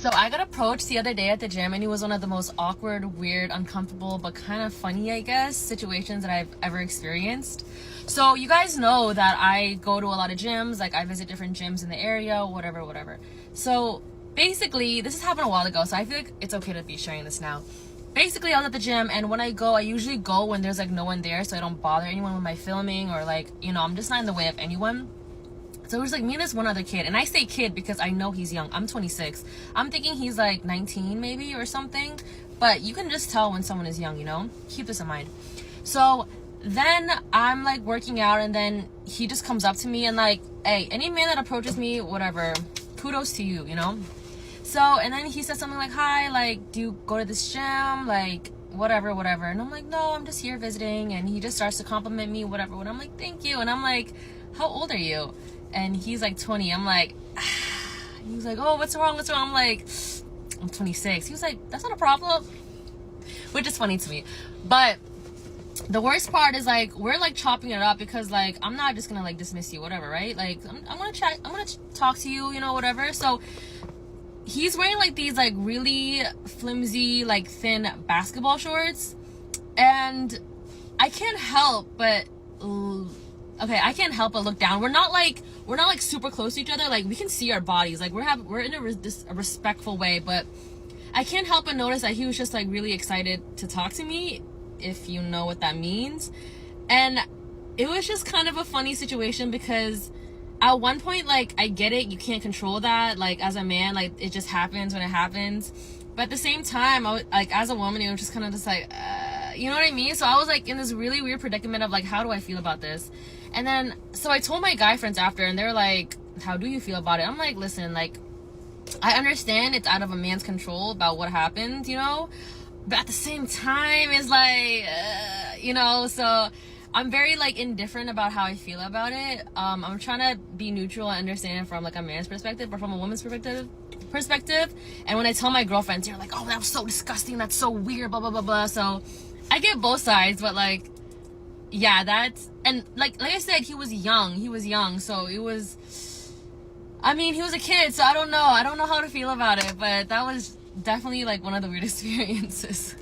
So I got approached the other day at the gym, and it was one of the most awkward, weird, uncomfortable, but kind of funny, I guess, situations that I've ever experienced. So you guys know that I go to a lot of gyms, like I visit different gyms in the area, whatever. So basically, this has happened a while ago, so I feel like it's okay to be sharing this now. Basically, I was at the gym, and when I go, I usually go when there's like no one there, so I don't bother anyone with my filming, or like, you know, I'm just not in the way of anyone. So it was like me and this one other kid, and I say kid because I know he's young. I'm 26. I'm thinking he's like 19 maybe or something, but you can just tell when someone is young, you know? Keep this in mind. So then I'm like working out, and then he just comes up to me and like, hey, any man that approaches me, whatever, kudos to you, you know? So, and then he said something like, hi, like, do you go to this gym? Like, whatever. And I'm like, no, I'm just here visiting. And he just starts to compliment me, whatever. And I'm like, thank you. And I'm like, how old are you? And he's like 20. I'm like, ah. He was like, oh, what's wrong? I'm like, I'm 26. He was like, that's not a problem. Which is funny to me. But the worst part is like, we're like chopping it up because like, I'm not just gonna like dismiss you, whatever, right? Like, I'm gonna chat, I'm gonna talk to you, you know, whatever. So he's wearing like these like really flimsy, like thin basketball shorts. And I can't help but look down. We're not like super close to each other. Like we can see our bodies. Like we're in a respectful way, but I can't help but notice that he was just like really excited to talk to me, if you know what that means. And it was just kind of a funny situation because at one point, like, I get it, you can't control that, like, as a man, like, it just happens when it happens. But at the same time, I was, like, as a woman, it was just kind of just like, you know what I mean? So I was like in this really weird predicament of like, how do I feel about this? And then, so I told my guy friends after, and they're like, how do you feel about it? I'm like, listen, like, I understand it's out of a man's control about what happened, you know? But at the same time, it's like, you know, so I'm very like indifferent about how I feel about it. I'm trying to be neutral and understand it from like a man's perspective, but from a woman's perspective. And when I tell my girlfriends, they're like, oh, that was so disgusting, that's so weird, blah blah blah. So I get both sides, but like, yeah, that's, and like I said, he was young, so it was, I mean, he was a kid, so I don't know how to feel about it, but that was definitely like one of the weirdest experiences.